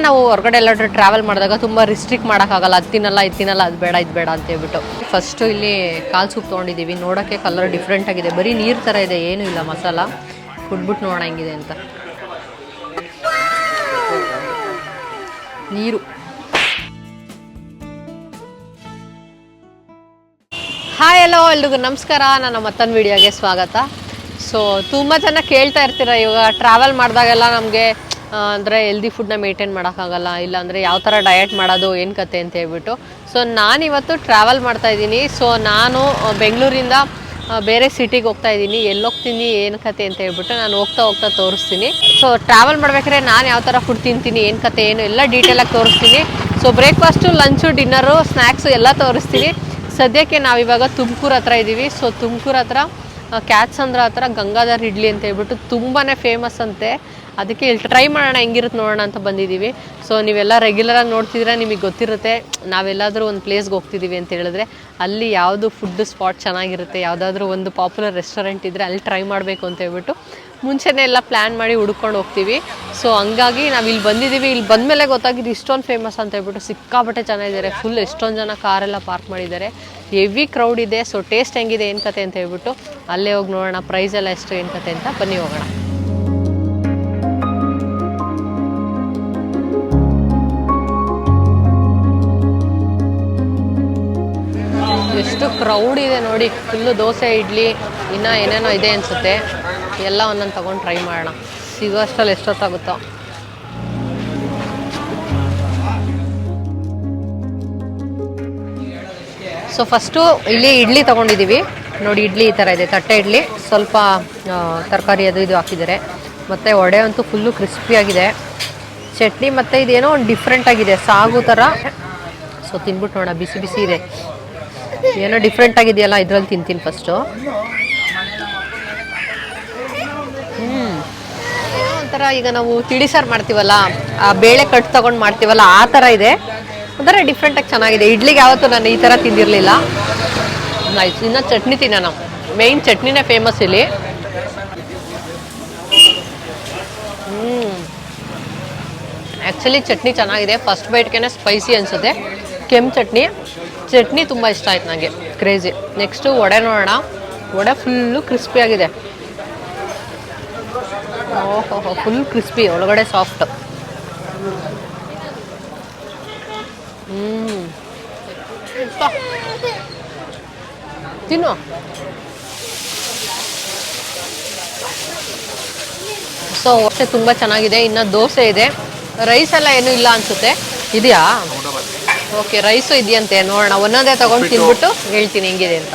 ನಾವು ಹೊರಗಡೆ ಎಲ್ಲಾದ್ರೂ ಟ್ರಾವೆಲ್ ಮಾಡಿದಾಗ ತುಂಬ ರಿಸ್ಟ್ರಿಕ್ಟ್ ಮಾಡೋಕ್ಕಾಗಲ್ಲ, ಅದು ತಿನ್ನಲ್ಲ ಇದು ತಿನ್ನಲ್ಲ, ಅದು ಬೇಡ ಇದು ಬೇಡ ಅಂತ ಹೇಳ್ಬಿಟ್ಟು. ಫಸ್ಟು ಇಲ್ಲಿ ಕಾಲು ಸೂಪ್ ತೊಗೊಂಡಿದ್ದೀವಿ. ನೋಡೋಕ್ಕೆ ಕಲರ್ ಡಿಫ್ರೆಂಟ್ ಆಗಿದೆ, ಬರೀ ನೀರು ಥರ ಇದೆ, ಏನೂ ಇಲ್ಲ ಮಸಾಲ. ಕುಡ್ಬಿಟ್ಟು ನೋಡೋಣ ಹೆಂಗಿದೆ ಅಂತ. ನೀರು. ಹಾಯ್ ಎಲ್ಲೋ ಎಲ್ರಿಗೂ ನಮಸ್ಕಾರ, ನನ್ನ ಮತ್ತೊಂದು ವಿಡಿಯೋಗೆ ಸ್ವಾಗತ. ಸೊ ತುಂಬ ಜನ ಕೇಳ್ತಾ ಇರ್ತೀರ, ಇವಾಗ ಟ್ರಾವೆಲ್ ಮಾಡಿದಾಗೆಲ್ಲ ನಮಗೆ ಅಂದರೆ ಹೆಲ್ದಿ ಫುಡ್ನ ಮೇಂಟೈನ್ ಮಾಡೋಕ್ಕಾಗಲ್ಲ, ಇಲ್ಲಾಂದರೆ ಯಾವ ಥರ ಡಯಟ್ ಮಾಡೋದು ಏನು ಕತೆ ಅಂತ ಹೇಳ್ಬಿಟ್ಟು. ಸೊ ನಾನಿವತ್ತು ಟ್ರಾವೆಲ್ ಮಾಡ್ತಾಯಿದ್ದೀನಿ. ಸೊ ನಾನು ಬೆಂಗಳೂರಿಂದ ಬೇರೆ ಸಿಟಿಗೆ ಹೋಗ್ತಾ ಇದ್ದೀನಿ. ಎಲ್ಲೋಗ್ತೀನಿ ಏನು ಕತೆ ಅಂತ ಹೇಳ್ಬಿಟ್ಟು ನಾನು ಹೋಗ್ತಾ ತೋರಿಸ್ತೀನಿ. ಸೊ ಟ್ರಾವೆಲ್ ಮಾಡ್ಬೇಕಾದ್ರೆ ನಾನು ಯಾವ ಥರ ಫುಡ್ ತಿಂತೀನಿ, ಏನು ಕತೆ ಏನು ಎಲ್ಲ ಡೀಟೇಲಾಗಿ ತೋರಿಸ್ತೀನಿ. So breakfast, lunch, dinner, snacks ಎಲ್ಲ ತೋರಿಸ್ತೀನಿ. ಸದ್ಯಕ್ಕೆ ನಾವಿವಾಗ ತುಮಕೂರು ಹತ್ರ ಇದ್ದೀವಿ. ಸೊ ತುಮಕೂರು ಹತ್ರ ಕ್ಯಾತ್ಸಂದ್ರ ಹತ್ರ ಗಂಗಾಧರ್ ಇಡ್ಲಿ ಅಂತ ಹೇಳ್ಬಿಟ್ಟು ತುಂಬಾ ಫೇಮಸ್ ಅಂತೆ. ಅದಕ್ಕೆ ಇಲ್ಲಿ ಟ್ರೈ ಮಾಡೋಣ ಹೆಂಗಿರುತ್ತೆ ನೋಡೋಣ ಅಂತ ಬಂದಿದ್ದೀವಿ. ಸೊ ನೀವೆಲ್ಲ ರೆಗ್ಯುಲರಾಗಿ ನೋಡ್ತಿದ್ರೆ ನಿಮಗೆ ಗೊತ್ತಿರುತ್ತೆ, ನಾವೆಲ್ಲಾದರೂ ಒಂದು ಪ್ಲೇಸ್ಗೆ ಹೋಗ್ತಿದ್ದೀವಿ ಅಂತ ಹೇಳಿದ್ರೆ ಅಲ್ಲಿ ಯಾವುದು ಫುಡ್ ಸ್ಪಾಟ್ ಚೆನ್ನಾಗಿರುತ್ತೆ, ಯಾವುದಾದ್ರೂ ಒಂದು ಪಾಪ್ಯುಲರ್ ರೆಸ್ಟೋರೆಂಟ್ ಇದ್ದರೆ ಅಲ್ಲಿ ಟ್ರೈ ಮಾಡಬೇಕು ಅಂತ ಹೇಳ್ಬಿಟ್ಟು ಮುಂಚೆನೇ ಎಲ್ಲ ಪ್ಲ್ಯಾನ್ ಮಾಡಿ ಹುಡ್ಕೊಂಡು ಹೋಗ್ತೀವಿ. ಸೊ ಹಂಗಾಗಿ ನಾವು ಇಲ್ಲಿ ಬಂದಿದ್ದೀವಿ. ಇಲ್ಲಿ ಬಂದಮೇಲೆ ಗೊತ್ತಾಗಿದ್ದು ಇಷ್ಟೊಂದು ಫೇಮಸ್ ಅಂತ ಹೇಳ್ಬಿಟ್ಟು. ಸಿಕ್ಕಾಪಟ್ಟೆ ಚೆನ್ನಾಗಿದ್ದಾರೆ, ಫುಲ್ ಎಷ್ಟೊಂದು ಜನ ಕಾರೆಲ್ಲ ಪಾರ್ಕ್ ಮಾಡಿದ್ದಾರೆ, ಹೆವಿ ಕ್ರೌಡ್ ಇದೆ. ಸೊ ಟೇಸ್ಟ್ ಹೆಂಗಿದೆ ಏನು ಕತೆ ಅಂತ ಹೇಳ್ಬಿಟ್ಟು ಅಲ್ಲೇ ಹೋಗಿ ನೋಡೋಣ, ಪ್ರೈಸ್ ಎಲ್ಲ ಎಷ್ಟು ಏನು ಕತೆ ಅಂತ. ಬನ್ನಿ ಹೋಗೋಣ. ಎಷ್ಟು ಕ್ರೌಡ್ ಇದೆ ನೋಡಿ, ಫುಲ್ಲು ದೋಸೆ, ಇಡ್ಲಿ, ಇನ್ನೂ ಏನೇನೋ ಇದೆ ಅನಿಸುತ್ತೆ. ಎಲ್ಲ ಒಂದೊಂದು ತೊಗೊಂಡು ಟ್ರೈ ಮಾಡೋಣ. ಸಿಗೋ ಅಷ್ಟರಲ್ಲಿ ಎಷ್ಟೊತ್ತಾಗುತ್ತೋ. ಸೊ ಫಸ್ಟು ಇಲ್ಲಿ ಇಡ್ಲಿ ತೊಗೊಂಡಿದ್ದೀವಿ ನೋಡಿ. ಇಡ್ಲಿ ಈ ಥರ ಇದೆ, ತಟ್ಟೆ ಇಡ್ಲಿ, ಸ್ವಲ್ಪ ತರಕಾರಿ ಅದು ಇದು ಹಾಕಿದ್ದಾರೆ. ಮತ್ತು ವಡೆ ಅಂತೂ ಫುಲ್ಲು ಕ್ರಿಸ್ಪಿಯಾಗಿದೆ. ಚಟ್ನಿ ಮತ್ತು ಇದೇನೋ ಒಂದು ಡಿಫ್ರೆಂಟ್ ಆಗಿದೆ, ಸಾಗು ಥರ. ಸೊ ತಿನ್ಬಿಟ್ಟು ನೋಡೋಣ, ಬಿಸಿ ಬಿಸಿ ಇದೆ, ಏನೋ ಡಿಫ್ರೆಂಟ್ ಆಗಿದೆಯಲ್ಲ, ಇದ್ರಲ್ಲಿ ತಿಂತೀನಿ ಫಸ್ಟು. ಒಂಥರ ಈಗ ನಾವು ತಿಳಿಸಾರು ಮಾಡ್ತೀವಲ್ಲ, ಆ ಬೇಳೆ ಕಟ್ಟು ತೊಗೊಂಡು ಮಾಡ್ತೀವಲ್ಲ, ಆ ಥರ ಇದೆ. ಒಂಥರ ಡಿಫ್ರೆಂಟಾಗಿ ಚೆನ್ನಾಗಿದೆ. ಇಡ್ಲಿಗೆ ಯಾವತ್ತೂ ನಾನು ಈ ಥರ ತಿಂದಿರಲಿಲ್ಲ. ನೈಸ್. ಇನ್ನು ಚಟ್ನಿ ತಿನ್ನೋಣ, ಮೇಯ್ನ್ ಚಟ್ನಿನೇ ಫೇಮಸ್ ಇಲ್ಲಿ. ಆ್ಯಕ್ಚುಲಿ ಚಟ್ನಿ ಚೆನ್ನಾಗಿದೆ, ಫಸ್ಟ್ ಬೈಟ್ಗೆ ಸ್ಪೈಸಿ ಅನಿಸುತ್ತೆ. ಕೆಂಪು ಚಟ್ನಿ ತುಂಬ ಇಷ್ಟ ಆಯ್ತು ನನಗೆ, ಕ್ರೇಜಿ. ನೆಕ್ಸ್ಟು ವಡೆ ನೋಡೋಣ. ವಡೆ ಫುಲ್ಲು ಕ್ರಿಸ್ಪಿಯಾಗಿದೆ. ಓಹೋ, ಫುಲ್ ಕ್ರಿಸ್ಪಿ, ಒಳಗಡೆ ಸಾಫ್ಟ್. ತಿನ್ನು. ಸೊ ಹೊಟ್ಟೆ ತುಂಬ ಚೆನ್ನಾಗಿದೆ. ಇನ್ನು ದೋಸೆ ಇದೆ, ರೈಸ್ ಎಲ್ಲ ಏನೂ ಇಲ್ಲ ಅನಿಸುತ್ತೆ. ಇದೆಯಾ? ಓಕೆ, ರೈಸು ಇದೆಯಂತೆ. ನೋಡೋಣ, ಒಂದೊಂದೇ ತೊಗೊಂಡು ತಿಂದ್ಬಿಟ್ಟು ಹೇಳ್ತೀನಿ ಹೆಂಗಿದೆ ಅಂತ.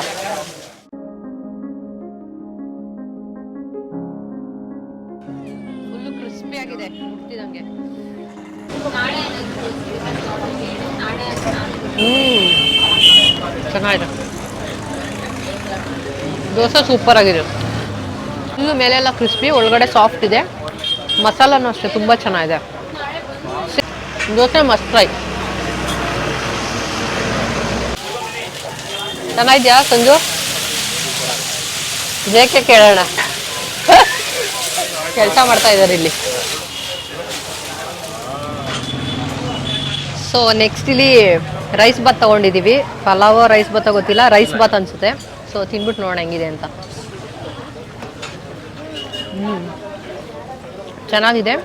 ಫುಲ್ಲು ಕ್ರಿಸ್ಪಿ ಆಗಿದೆ, ಮುಟ್ಟಿದಂಗೆ. ಚೆನ್ನಾಗಿದೆ. ದೋಸೆ ಸೂಪರ್ ಆಗಿದೆ. ಫುಲ್ಲು ಮೇಲೆಲ್ಲ ಕ್ರಿಸ್ಪಿ, ಒಳಗಡೆ ಸಾಫ್ಟ್ ಇದೆ. ಮಸಾಲನೂ ಅಷ್ಟೇ ತುಂಬ ಚೆನ್ನಾಗಿದೆ. Dosa must try. ಚೆನ್ನಾಗಿದ್ಯಾ ಸಂಜು? ಬೇಕೆ ಕೇಳೋಣ. ಕೆಲಸ ಮಾಡ್ತಾ ಇದ್ದಾರೆ ಇಲ್ಲಿ. ಸೊ ನೆಕ್ಸ್ಟ್ ಇಲ್ಲಿ ರೈಸ್ ಬಾತ್ ತೊಗೊಂಡಿದ್ದೀವಿ. ಪಲಾವ್ ರೈಸ್ ಬಾತ್ ಗೊತ್ತಿಲ್ಲ, ರೈಸ್ ಬಾತ್ ಅನಿಸುತ್ತೆ. ಸೊ ತಿನ್ಬಿಟ್ಟು ನೋಡೋಣ ಹೆಂಗಿದೆ ಅಂತ. ಚೆನ್ನಾಗಿದೆ,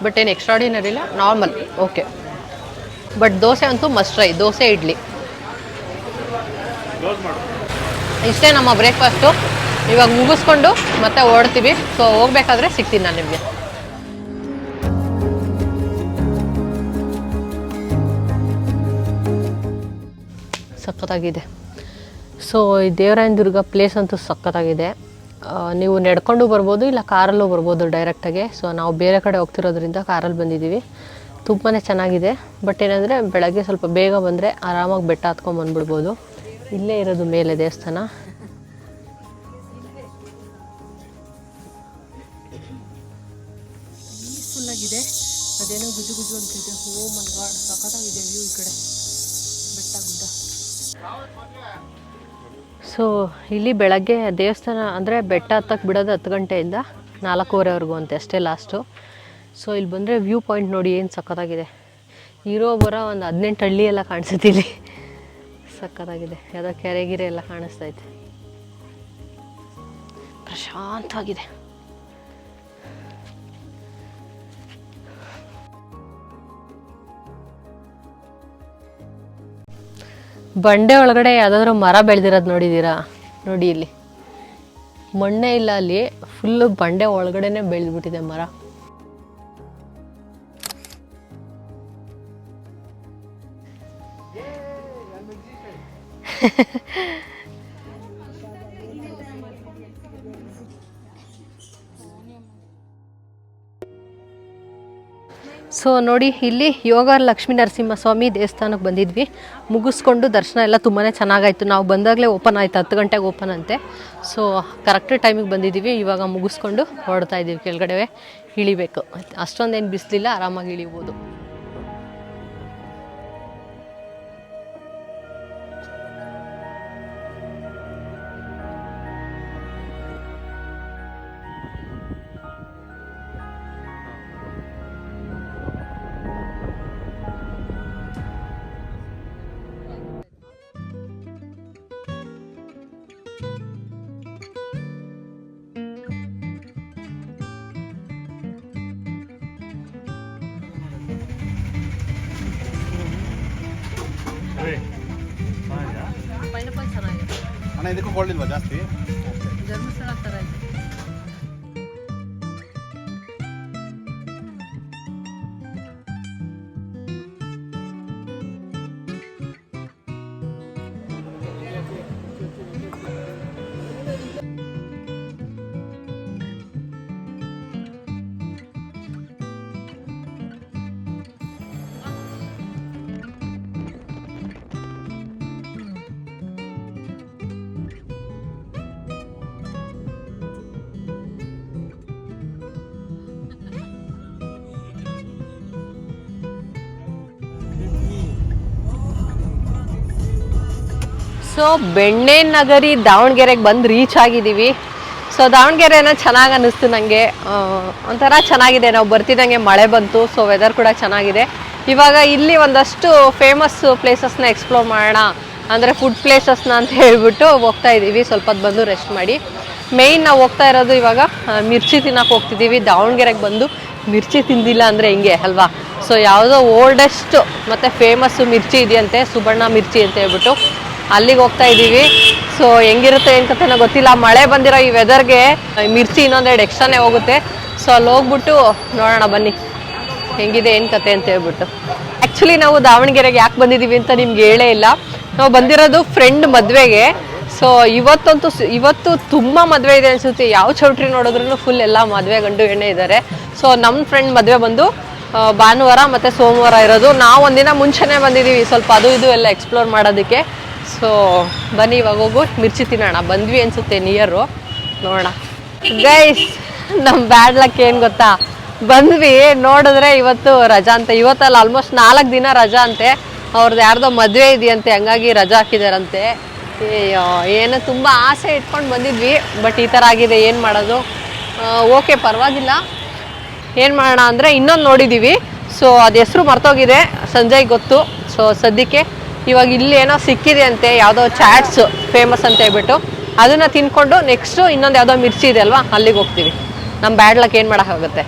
ಬಟ್ ಏನು ಎಕ್ಸ್ಟ್ರಾಡಿನರಿ ಇಲ್ಲ, ನಾರ್ಮಲ್, ಓಕೆ. ಬಟ್ ದೋಸೆ ಅಂತೂ ಮಸ್ಟ್ ಟ್ರೈ, ದೋಸೆ ಇಡ್ಲಿ. ಇಷ್ಟೇ ನಮ್ಮ ಬ್ರೇಕ್ಫಾಸ್ಟು. ಇವಾಗ ಮುಗಿಸ್ಕೊಂಡು ಮತ್ತೆ ಓಡ್ತೀವಿ. ಸೊ ಹೋಗ್ಬೇಕಾದ್ರೆ ಸಿಗ್ತೀನಿ ನಾನು ನಿಮಗೆ. ಸಖತ್ತಾಗಿದೆ. ಸೊ ಈ ದೇವರಾಯನ ದುರ್ಗ ಪ್ಲೇಸ್ ಅಂತೂ ಸಖತ್ತಾಗಿದೆ. ನೀವು ನಡ್ಕೊಂಡು ಬರ್ಬೋದು, ಇಲ್ಲ ಕಾರಲ್ಲೂ ಬರ್ಬೋದು ಡೈರೆಕ್ಟಾಗೆ. ಸೊ ನಾವು ಬೇರೆ ಕಡೆ ಹೋಗ್ತಿರೋದ್ರಿಂದ ಕಾರಲ್ಲಿ ಬಂದಿದ್ದೀವಿ. ತುಂಬಾ ಚೆನ್ನಾಗಿದೆ. ಬಟ್ ಏನಂದರೆ ಬೆಳಗ್ಗೆ ಸ್ವಲ್ಪ ಬೇಗ ಬಂದರೆ ಆರಾಮಾಗಿ ಬೆಟ್ಟ ಹತ್ಕೊಂಡು ಬಂದ್ಬಿಡ್ಬೋದು. ಇಲ್ಲೇ ಇರೋದು ಮೇಲೆ ದೇವಸ್ಥಾನ. ಪೀಸ್ಫುಲ್ಲಾಗಿದೆ. ಅದೇನೋ ಗುಜು ಗುಜು ಅಂತಿದೆ. ಓ ಮೈ ಗಾಡ್, ಸಖತ್ತಾಗಿದೆ ವ್ಯೂ ಈ ಕಡೆ, ಬೆಟ್ಟ ಗುಡ್ಡ. ಸೊ ಇಲ್ಲಿ ಬೆಳಗ್ಗೆ ದೇವಸ್ಥಾನ ಅಂದರೆ ಬೆಟ್ಟ ಹತ್ತಕ್ಕೆ ಬಿಡೋದು 10 ಗಂಟೆಯಿಂದ 4:15ವರೆಗೂ ಅಂತೆ, ಅಷ್ಟೇ ಲಾಸ್ಟು. ಸೊ ಇಲ್ಲಿ ಬಂದರೆ ವ್ಯೂ ಪಾಯಿಂಟ್ ನೋಡಿ ಏನು ಸಖತ್ತಾಗಿದೆ. ಇರೋ ಬರೋ ಒಂದು 18 ಹಳ್ಳಿ ಎಲ್ಲ ಕಾಣಿಸುತ್ತೆ ಇಲ್ಲಿ. ಸಖತ್ತಾಗಿದೆ. ಯಾವುದೋ ಕೆರೆಗಿರೆ ಎಲ್ಲ ಕಾಣಿಸ್ತೈತೆ. ಪ್ರಶಾಂತವಾಗಿದೆ. ಬಂಡೆ ಒಳಗಡೆ ಯಾವುದಾದ್ರೂ ಮರ ಬೆಳೆದಿರೋದು ನೋಡಿದ್ದೀರಾ? ನೋಡಿ ಇಲ್ಲಿ ಮಣ್ಣೇ ಇಲ್ಲ, ಅಲ್ಲಿ ಫುಲ್ಲು ಬಂಡೆ ಒಳಗಡೆನೆ ಬೆಳೆದ್ಬಿಟ್ಟಿದೆ ಮರ. ಸೊ ನೋಡಿ, ಇಲ್ಲಿ ಯೋಗ ಲಕ್ಷ್ಮೀ ನರಸಿಂಹಸ್ವಾಮಿ ದೇವಸ್ಥಾನಕ್ಕೆ ಬಂದಿದ್ವಿ. ಮುಗಿಸ್ಕೊಂಡು ದರ್ಶನ ಎಲ್ಲ ತುಂಬಾ ಚೆನ್ನಾಗಾಯಿತು. ನಾವು ಬಂದಾಗಲೇ ಓಪನ್ ಆಯಿತು, 10 ಗಂಟೆಗೆ ಓಪನ್ ಅಂತೆ. ಸೊ ಕರೆಕ್ಟ್ ಟೈಮಿಗೆ ಬಂದಿದ್ದೀವಿ. ಇವಾಗ ಮುಗಿಸ್ಕೊಂಡು ಹೊರಡ್ತಾ ಇದ್ದೀವಿ. ಕೆಳಗಡೆ ಇಳಿಬೇಕು. ಅಷ್ಟೊಂದೇನು ಬಿಸಿಲಿಲ್ಲ, ಆರಾಮಾಗಿ ಇಳಿಬೋದು. ಪೈನಾಪಲ್ ಚೆನ್ನಾಗಿದೆ ಅಣ್ಣ. ಇದಕ್ಕೂ ಕೋಲ್ಡ್ ಇಲ್ವಾ ಜಾಸ್ತಿ? ಧರ್ಮಸ್ಥಳ ಥರ ಇದೆ. ಸೊ ಬೆಣ್ಣೆ ನಗರಿ ದಾವಣಗೆರೆಗೆ ಬಂದು ರೀಚ್ ಆಗಿದ್ದೀವಿ. ಸೊ ದಾವಣಗೆರೆನ ಚೆನ್ನಾಗಿ ಅನ್ನಿಸ್ತು ನನಗೆ. ಒಂಥರ ಚೆನ್ನಾಗಿದೆ. ನಾವು ಬರ್ತಿದ್ದಂಗೆ ಮಳೆ ಬಂತು. ಸೊ ವೆದರ್ ಕೂಡ ಚೆನ್ನಾಗಿದೆ. ಇವಾಗ ಇಲ್ಲಿ ಒಂದಷ್ಟು ಫೇಮಸ್ ಪ್ಲೇಸಸ್ನ ಎಕ್ಸ್ಪ್ಲೋರ್ ಮಾಡೋಣ, ಅಂದರೆ ಫುಡ್ ಪ್ಲೇಸಸ್ನ ಅಂತ ಹೇಳ್ಬಿಟ್ಟು ಹೋಗ್ತಾ ಇದ್ದೀವಿ. ಸ್ವಲ್ಪ ಹೊತ್ತು ಬಂದು ರೆಸ್ಟ್ ಮಾಡಿ. ಮೇಯ್ನ್ ನಾವು ಹೋಗ್ತಾ ಇರೋದು ಇವಾಗ ಮಿರ್ಚಿ ತಿನ್ನೋಕೆ ಹೋಗ್ತಿದ್ದೀವಿ. ದಾವಣಗೆರೆಗೆ ಬಂದು ಮಿರ್ಚಿ ತಿಂದಿಲ್ಲ ಅಂದರೆ ಹಿಂಗೆ ಅಲ್ವಾ. ಸೊ ಯಾವುದೋ ಓಲ್ಡೆಸ್ಟ್ ಮತ್ತು ಫೇಮಸ್ಸು ಮಿರ್ಚಿ ಇದೆಯಂತೆ, ಸುಬಣ್ಣ ಮಿರ್ಚಿ ಅಂತ ಹೇಳ್ಬಿಟ್ಟು ಅಲ್ಲಿಗೆ ಹೋಗ್ತಾ ಇದ್ದೀವಿ. ಸೊ ಹೆಂಗಿರುತ್ತೆ ಏನು ಕಥೆನೋ ಗೊತ್ತಿಲ್ಲ. ಮಳೆ ಬಂದಿರೋ ಈ ವೆದರ್ಗೆ ಮಿರ್ಚಿ ಇನ್ನೊಂದೆರಡು ಎಕ್ಸ್ಟ್ರಾನೇ ಹೋಗುತ್ತೆ. ಸೊ ಅಲ್ಲಿ ಹೋಗ್ಬಿಟ್ಟು ನೋಡೋಣ ಬನ್ನಿ ಹೆಂಗಿದೆ ಏನು ಕತೆ ಅಂತ ಹೇಳ್ಬಿಟ್ಟು. ಆ್ಯಕ್ಚುಲಿ ನಾವು ದಾವಣಗೆರೆಗೆ ಯಾಕೆ ಬಂದಿದ್ದೀವಿ ಅಂತ ನಿಮ್ಗೆ ಹೇಳೇ ಇಲ್ಲ. ನಾವು ಬಂದಿರೋದು ಫ್ರೆಂಡ್ ಮದುವೆಗೆ. ಸೊ ಇವತ್ತು ತುಂಬ ಮದುವೆ ಇದೆ ಅನಿಸುತ್ತೆ. ಯಾವ ಚೌಟ್ರಿ ನೋಡಿದ್ರೂ ಫುಲ್ ಎಲ್ಲ ಮದುವೆ ಗಂಡು ಎಣ್ಣೆ ಇದ್ದಾರೆ. ಸೊ ನಮ್ಮ ಫ್ರೆಂಡ್ ಮದುವೆ ಬಂದು ಭಾನುವಾರ ಮತ್ತು ಸೋಮವಾರ ಇರೋದು. ನಾವು ಒಂದಿನ ಮುಂಚೆನೇ ಬಂದಿದ್ದೀವಿ, ಸ್ವಲ್ಪ ಅದು ಇದು ಎಲ್ಲ ಎಕ್ಸ್ಪ್ಲೋರ್ ಮಾಡೋದಕ್ಕೆ. ಸೊ ಬನ್ನಿ ಇವಾಗ ಹೋಗು ಮಿರ್ಚಿ ತಿನ್ನೋಣ. ಬಂದ್ವಿ ಅನಿಸುತ್ತೆ ನಿಯರು, ನೋಡೋಣ. ಗೈಸ್, ನಮ್ಮ ಬ್ಯಾಡ್ ಲಕ್ ಏನು ಗೊತ್ತಾ, ಬಂದ್ವಿ ನೋಡಿದ್ರೆ ಇವತ್ತು ರಜಾ ಅಂತೆ. ಇವತ್ತಲ್ಲ ಆಲ್ಮೋಸ್ಟ್ 4 ದಿನ ರಜಾ ಅಂತೆ. ಅವ್ರದ್ದು ಯಾರ್ದೋ ಮದುವೆ ಇದೆಯಂತೆ, ಹಂಗಾಗಿ ರಜಾ ಹಾಕಿದಾರಂತೆ. ಏನು ತುಂಬ ಆಸೆ ಇಟ್ಕೊಂಡು ಬಂದಿದ್ವಿ, ಬಟ್ ಈ ಥರ ಆಗಿದೆ. ಏನು ಮಾಡೋದು? ಓಕೆ, ಪರವಾಗಿಲ್ಲ. ಏನು ಮಾಡೋಣ ಅಂದರೆ ಇನ್ನೊಂದು ನೋಡಿದ್ದೀವಿ. ಸೊ ಅದು ಹೆಸರು ಮರ್ತೋಗಿದೆ, ಸಂಜಯ್ ಗೊತ್ತು. ಸೊ ಸದ್ಯಕ್ಕೆ ಇವಾಗ ಇಲ್ಲಿ ಏನೋ ಸಿಕ್ಕಿದೆ ಅಂತೆ, ಯಾವುದೋ ಚಾಟ್ಸ್ ಫೇಮಸ್ ಅಂತ ಹೇಳ್ಬಿಟ್ಟು ಅದನ್ನು ತಿನ್ಕೊಂಡು ನೆಕ್ಸ್ಟು ಇನ್ನೊಂದು ಯಾವುದೋ ಮಿರ್ಚಿ ಇದೆ ಅಲ್ವಾ, ಅಲ್ಲಿಗೆ ಹೋಗ್ತೀವಿ. ನಮ್ಮ ಬ್ಯಾಡ್ ಲಕ್ ಏನು ಮಾಡೋಕ್ಕಾಗುತ್ತೆ.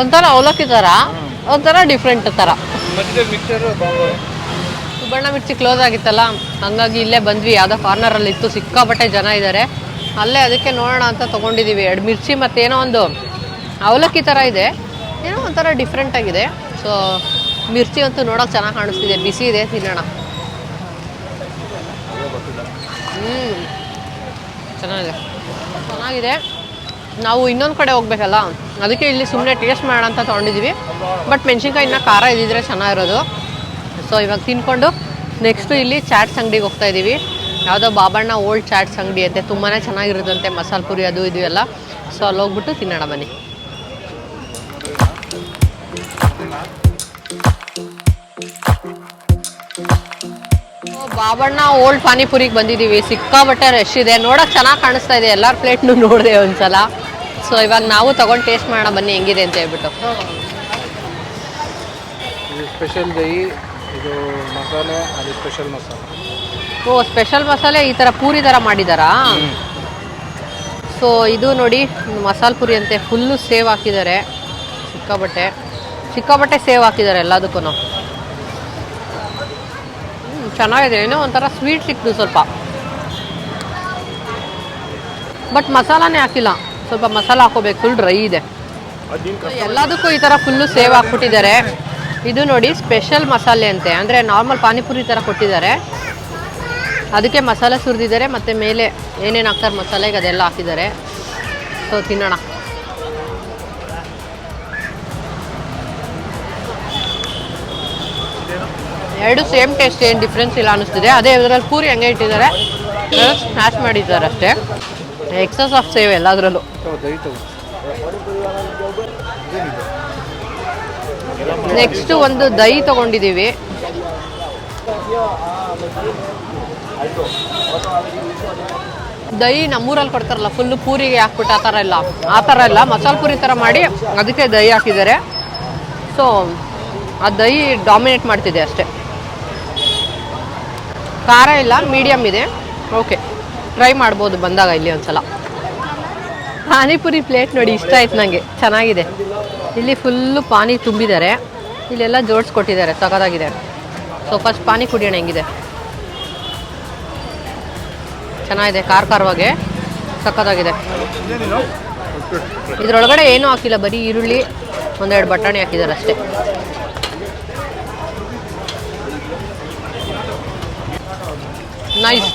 ಒಂಥರ ಅವಲಕ್ಕಿ ಥರ, ಒಂಥರ ಡಿಫ್ರೆಂಟ್ ಥರ. ಸುಬಣ್ಣ ಮಿರ್ಚಿ ಕ್ಲೋಸ್ ಆಗಿತ್ತಲ್ಲ, ಹಂಗಾಗಿ ಇಲ್ಲೇ ಬಂದ್ವಿ. ಯಾವುದೋ ಕಾರ್ನರಲ್ಲಿ ಇತ್ತು, ಸಿಕ್ಕಾಪಟ್ಟೆ ಜನ ಇದ್ದಾರೆ ಅಲ್ಲೇ. ಅದಕ್ಕೆ ನೋಡೋಣ ಅಂತ ತೊಗೊಂಡಿದ್ದೀವಿ 2 ಮಿರ್ಚಿ. ಮತ್ತು ಏನೋ ಒಂದು ಅವಲಕ್ಕಿ ಥರ ಇದೆ, ಏನೋ ಒಂಥರ ಡಿಫ್ರೆಂಟ್ ಆಗಿದೆ. ಸೊ ಮಿರ್ಚಿ ಅಂತೂ ನೋಡೋಕೆ ಚೆನ್ನಾಗಿ ಕಾಣಿಸ್ತಿದೆ, ಬಿಸಿ ಇದೆ, ತಿನ್ನೋಣ. ಚೆನ್ನಾಗಿದೆ. ನಾವು ಇನ್ನೊಂದು ಕಡೆ ಹೋಗ್ಬೇಕಲ್ಲ, ಅದಕ್ಕೆ ಇಲ್ಲಿ ಸುಮ್ಮನೆ ಟೇಸ್ಟ್ ಮಾಡೋಣ ಅಂತ ತೊಗೊಂಡಿದ್ದೀವಿ. ಬಟ್ ಮೆಣಸಿನ್ಕಾಯಿ ಇನ್ನೂ ಖಾರ ಇದ್ದಿದ್ರೆ ಚೆನ್ನಾಗಿರೋದು. ಸೊ ಇವಾಗ ತಿನ್ಕೊಂಡು ನೆಕ್ಸ್ಟು ಇಲ್ಲಿ ಚಾಟ್ಸ್ ಅಂಗಡಿಗೆ ಹೋಗ್ತಾ ಇದ್ದೀವಿ. ಯಾವುದೋ ಬಾಬಣ್ಣ ಓಲ್ಡ್ ಚಾಟ್ಸ್ ಅಂಗಡಿ ಅಂತೆ, ತುಂಬಾ ಚೆನ್ನಾಗಿರುತ್ತಂತೆ, ಮಸಾಲೆ ಪುರಿ ಅದು ಇದು ಎಲ್ಲ. ಸೊ ಅಲ್ಲಿ ಹೋಗ್ಬಿಟ್ಟು ತಿನ್ನೋಣ ಬನ್ನಿ. ಬಾಬಣ್ಣ ಓಲ್ಡ್ ಪಾನಿಪುರಿಗೆ ಬಂದಿದ್ದೀವಿ. ಸಿಕ್ಕಾಬಟ್ಟೆ ರಶ್ ಇದೆ, ನೋಡೋಕೆ ಚೆನ್ನಾಗಿ ಕಾಣಿಸ್ತಾ ಇದೆ. ಎಲ್ಲರ ಪ್ಲೇಟ್ನು ನೋಡಿದೆ ಒಂದ್ಸಲ. ಸೊ ಇವಾಗ ನಾವು ತಗೊಂಡು ಟೇಸ್ಟ್ ಮಾಡೋಣ ಬನ್ನಿ ಹೆಂಗಿದೆ ಅಂತ ಹೇಳ್ಬಿಟ್ಟು. ಸ್ಪೆಷಲ್ ದಹಿ, ಇದು ಮಸಾಲೆ, ಅದು ಸ್ಪೆಷಲ್ ಮಸಾಲೆ. ಓ, ಸ್ಪೆಷಲ್ ಮಸಾಲೆ ಈ ಥರ ಪೂರಿ ಥರ ಮಾಡಿದಾರಾ? ಸೊ ಇದು ನೋಡಿ ಮಸಾಲೆ ಪುರಿ ಅಂತೆ. ಫುಲ್ಲು ಸೇವ್ ಹಾಕಿದ್ದಾರೆ, ಸಿಕ್ಕಾಬಟ್ಟೆ ಸೇವ್ ಹಾಕಿದ್ದಾರೆ ಎಲ್ಲದಕ್ಕೂ. ಚೆನ್ನಾಗಿದೆ, ಏನೋ ಒಂಥರ ಸ್ವೀಟ್ ಸಿಕ್ತು ಸ್ವಲ್ಪ, ಬಟ್ ಮಸಾಲಾನೇ ಹಾಕಿಲ್ಲ. ಸ್ವಲ್ಪ ಮಸಾಲ ಹಾಕೋಬೇಕು, ಫುಲ್ ಡ್ರೈ ಇದೆ. ಎಲ್ಲದಕ್ಕೂ ಈ ಥರ ಫುಲ್ಲು ಸೇವ್ ಹಾಕ್ಬಿಟ್ಟಿದ್ದಾರೆ. ಇದು ನೋಡಿ ಸ್ಪೆಷಲ್ ಮಸಾಲೆ ಅಂತೆ, ಅಂದರೆ ನಾರ್ಮಲ್ ಪಾನಿಪುರಿ ಥರ ಕೊಟ್ಟಿದ್ದಾರೆ, ಅದಕ್ಕೆ ಮಸಾಲೆ ಸುರಿದಿದ್ದಾರೆ. ಮತ್ತು ಮೇಲೆ ಏನೇನು ಹಾಕ್ತಾರೆ ಮಸಾಲೆಗೆ ಅದೆಲ್ಲ ಹಾಕಿದ್ದಾರೆ. ಸೊ ತಿನ್ನೋಣ. ಎರಡು ಸೇಮ್ ಟೇಸ್ಟ್, ಏನು ಡಿಫ್ರೆನ್ಸ್ ಇಲ್ಲ ಅನ್ನಿಸ್ತಿದೆ. ಅದೇ ಇದರಲ್ಲಿ ಪೂರಿ ಹಂಗೆ ಇಟ್ಟಿದ್ದಾರೆ, ಸ್ಮ್ಯಾಶ್ ಮಾಡಿದ್ದಾರೆ ಅಷ್ಟೇ. ಎಕ್ಸಸ್ ಆಫ್ ಸೇವ್ ಎಲ್ಲದರಲ್ಲೂ. ನೆಕ್ಸ್ಟ್ ಒಂದು ದಹಿ ತೊಗೊಂಡಿದ್ದೀವಿ. ದಹಿ ನಮ್ಮೂರಲ್ಲಿ ಕೊಡ್ತಾರಲ್ಲ ಫುಲ್ಲು ಪೂರಿಗೆ ಹಾಕ್ಬಿಟ್ಟು ಆ ಥರ ಇಲ್ಲ, ಮಸಾಲೆ ಪೂರಿ ಥರ ಮಾಡಿ ಅದಕ್ಕೆ ದಹಿ ಹಾಕಿದ್ದಾರೆ. ಸೊ ಆ ದಹಿ ಡಾಮಿನೇಟ್ ಮಾಡ್ತಿದೆ ಅಷ್ಟೇ. ಖಾರ ಇಲ್ಲ, ಮೀಡಿಯಮ್ ಇದೆ. ಓಕೆ, ಟ್ರೈ ಮಾಡ್ಬೋದು ಬಂದಾಗ ಇಲ್ಲಿ ಒಂದ್ಸಲ. ಪಾನಿಪುರಿ ಪ್ಲೇಟ್ ನೋಡಿ, ಇಷ್ಟ ಆಯ್ತು ನನಗೆ, ಚೆನ್ನಾಗಿದೆ. ಇಲ್ಲಿ ಫುಲ್ಲು ಪಾನಿ ತುಂಬಿದ್ದಾರೆ, ಇಲ್ಲೆಲ್ಲ ಜೋಡಿಸ್ಕೊಟ್ಟಿದ್ದಾರೆ, ಸಖತ್ತಾಗಿದೆ. ಸೊ ಫಸ್ಟ್ ಪಾನಿ ಕುಡಿಯೋಣ ಹೆಂಗಿದೆ. ಚೆನ್ನಾಗಿದೆ, ಖಾರವಾಗೆ ಸಖತ್ತಾಗಿದೆ. ಇದರೊಳಗಡೆ ಏನೂ ಹಾಕಿಲ್ಲ, ಬರೀ ಈರುಳ್ಳಿ, ಒಂದೆರಡು ಬಟಾಣಿ ಹಾಕಿದ್ದಾರೆ ಅಷ್ಟೇ. ನೈಸ್,